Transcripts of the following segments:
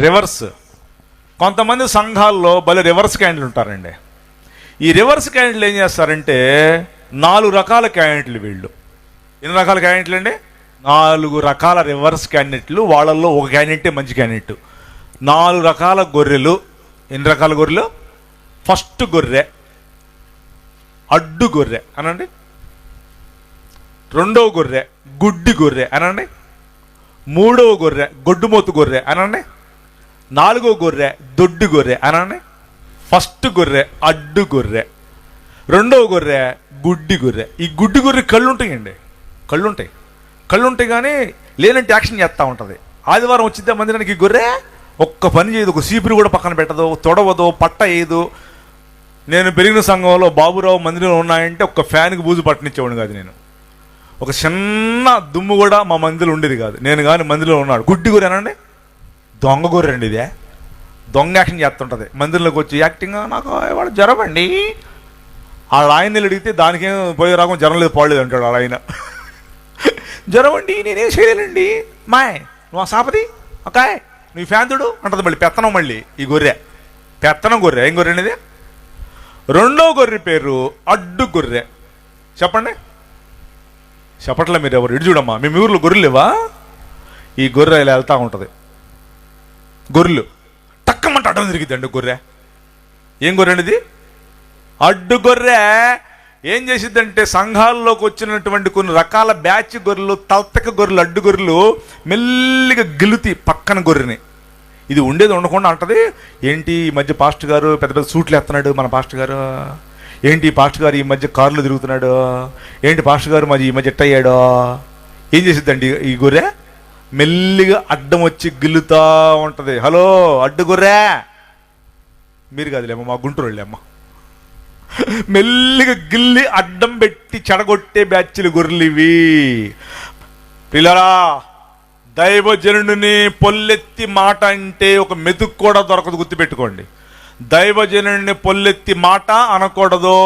Reverse. కొంతమంది సంఘాల్లో భలే రివర్స్ క్యాండిడేట్లు ఉంటారండి. ఈ రివర్స్ క్యాండిడేట్లు ఏం చేస్తారంటే 4 రకాల క్యాండిడేట్లు వీళ్ళు. ఎన్ని రకాల క్యాండిడేట్లు అండి? 4 రకాల రివర్స్ క్యాండిడేట్లు. వాళ్ళల్లో ఒక క్యాండిడేటే మంచి క్యాండిడేట్. 4 రకాల గొర్రెలు. ఎన్ని రకాల గొర్రెలు? ఫస్ట్ గొర్రె అడ్డు గొర్రె అనండి. రెండవ గొర్రె గుడ్డి గొర్రె అనండి. మూడవ గొర్రె గొడ్డుమోతు గొర్రె అనండి. 4వ గొర్రె దొడ్డి గొర్రె అనండి. ఫస్ట్ గొర్రె అడ్డు గొర్రె, రెండవ గొర్రె గుడ్డి గొర్రె. ఈ గుడ్డి గొర్రె కళ్ళు ఉంటాయండి, కళ్ళు ఉంటాయి కానీ లేనంటే యాక్షన్ చేస్తూ ఉంటుంది. ఆదివారం వచ్చిద్దా మందిరానికి ఈ గొర్రె ఒక్క పని చేయదు, ఒక సీపురు కూడా పక్కన పెట్టదు, తొడవదు, పట్ట వేయదు. నేను పెరిగిన సంఘంలో బాబురావు మందిరంలో ఉన్నాయంటే ఒక్క ఫ్యాన్కి బూజు పట్టనిచ్చేవాడు కాదు. నేను ఒక చిన్న దుమ్ము కూడా మా మందిలో ఉండేది కాదు. నేను కానీ మందిరంలో ఉన్నాడు. గుడ్డి గొర్రె అనండి. దొంగ గొర్రె అండి. ఇదే దొంగ యాక్షన్ చేస్తుంటుంది. మందిరంలోకి వచ్చి యాక్టింగ్ నాకు వాడు జ్వరం అండి. వాళ్ళ ఆయన అడిగితే దానికేం పోయే రాకుండా జ్వరం లేదు పోలేదు అంటాడు వాళ్ళ ఆయన. జ్వరం అండి నేనేం చేయలేనండి. మాయ్ నువ్వు సాపది ఓకే నీ ఫ్యాన్తుడు అంటది. మళ్ళీ పెత్తనం. మళ్ళీ ఈ గొర్రె పెత్తనం గొర్రె. ఏం గొర్రె అనేది? రెండో గొర్రె పేరు అడ్డు గొర్రె. చెప్పండి, చెప్పట్లే మీరు ఎవరు? ఇటు చూడమ్మా, మీ ఊర్లో గొర్రెలు లేవా? ఈ గొర్రె ఇలా వెళ్తూ ఉంటుంది. గొర్రెలు టక్కమంట అడ్డం తిరిగిద్దండి గొర్రె. ఏం గొర్రె అనేది? అడ్డు గొర్రె. ఏం చేసిద్దంటే సంఘాల్లోకి వచ్చినటువంటి కొన్ని రకాల బ్యాచ్ గొర్రెలు, తలతక్క గొర్రెలు, అడ్డు గొర్రెలు మెల్లిగా గెలుతి పక్కన గొర్రెని. ఇది ఉండేది ఉండకుండా అంటది. ఏంటి ఈ మధ్య పాస్టర్ గారు పెద్ద పెద్ద సూట్లు ఎత్తున్నాడు మన పాస్టర్ గారు, ఏంటి పాస్టర్ గారు ఈ మధ్య కారులో తిరుగుతున్నాడు, ఏంటి పాస్టర్ గారు ఈ మధ్య ఎట్టయ్యాడో. ఏం చేసిద్దండి ఈ గొర్రె? మెల్లిగా అడ్డం వచ్చి గిల్లుతా ఉంటది. హలో అడ్డు గొర్రె, మీరు కాదులేమ్మ, మా గుంటూరు వెళ్ళేమ్మ. మెల్లిగా గిల్లి అడ్డం పెట్టి చెడగొట్టే బ్యాచ్లు గొర్రెలు ఇవి. పిల్లరా, దైవజనుడిని పొల్లెత్తి మాట అంటే ఒక మెతుకు కూడా దొరకదు, గుర్తుపెట్టుకోండి. దైవజనుడిని పొల్లెత్తి మాట అనకూడదు.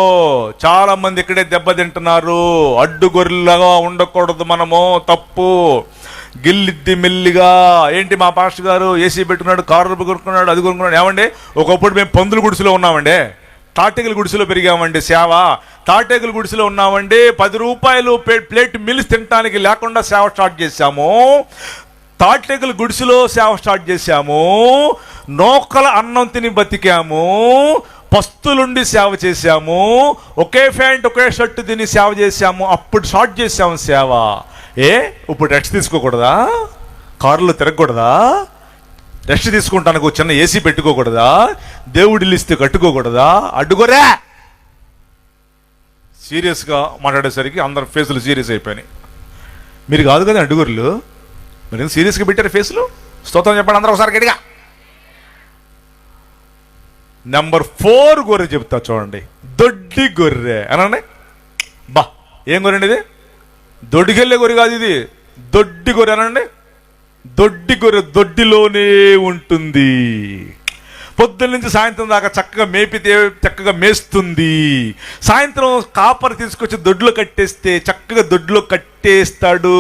చాలా మంది ఇక్కడే దెబ్బతింటున్నారు. అడ్డు గొర్రెలుగా ఉండకూడదు మనము, తప్పు. గిల్లిద్ది మెల్లిగా. ఏంటి మా పాస్టర్ గారు ఏసీ పెట్టుకున్నాడు, కారు కొనుక్కున్నాడు, అది కొనుక్కున్నాడు. ఏమండి ఒకప్పుడు మేము పందుల గుడిసెలో ఉన్నామండి, తాటేగుల గుడిసెలో పెరిగామండి. సేవ తాటేగుల గుడిసెలో ఉన్నామండి. 10 రూపాయలు ప్లేట్ మిల్స్ తినడానికి లేకుండా సేవ స్టార్ట్ చేశాము. తాటేగుల గుడిసెలో సేవ స్టార్ట్ చేశాము. నోకల అన్నం తిని బతికాము. పస్తులుండి సేవ చేశాము. ఒకే ప్యాంట్ ఒకే షర్టు తిని సేవ చేశాము. అప్పుడు స్టార్ట్ చేశాము సేవ. ఇప్పుడు రెస్ట్ తీసుకోకూడదా? కారులో తిరగకూడదా? రెస్ట్ తీసుకుంటానికి ఒక చిన్న ఏసీ పెట్టుకోకూడదా? దేవుడి ఇస్తే కట్టుకోకూడదా? అడ్డుకోరా. సీరియస్గా మాట్లాడేసరికి అందరి ఫేసులు సీరియస్ అయిపోయినాయి. మీరు కాదు కదా అడ్డుగొర్రెలు, మీరు సీరియస్గా పెట్టారు ఫేసులు. స్తోత్రం చెప్పండి అందరూ ఒకసారి గట్టిగా. నెంబర్ 4 గొర్రె చెప్తా చూడండి. దొడ్డి గొర్రె అనండి. బా ఏం గొర్రె అండి ఇది? దొడ్డికెళ్ళే గొర్రె కాదు ఇది, దొడ్డి గొర్రె అనండి. దొడ్డి గొర్రె దొడ్డిలోనే ఉంటుంది. పొద్దున్న నుంచి సాయంత్రం దాకా చక్కగా మేపితే చక్కగా మేస్తుంది. సాయంత్రం కాపరి తీసుకొచ్చి దొడ్లో కట్టేస్తే చక్కగా దొడ్లో కట్టేస్తాడు.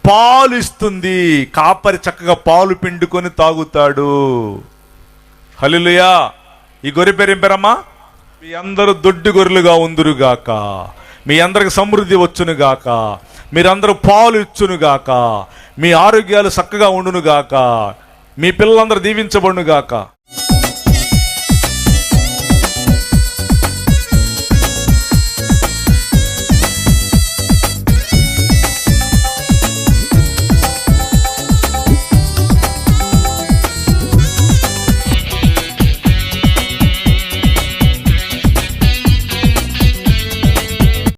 పాలు ఇస్తుంది. కాపరి చక్కగా పాలు పిండుకొని తాగుతాడు. హల్లెలూయా. ఈ గొర్రె పేరు ఏం పేరమ్మా? మీ అందరూ దొడ్డి గొర్రెలుగా ఉందురుగాక. మీ అందరికి సమృద్ధి వచ్చునుగాక. మీరందరూ పాలు ఇచ్చునుగాక. మీ ఆరోగ్యాలు చక్కగా ఉండునుగాక. మీ పిల్లలందరూ దీవించబడునుగాక.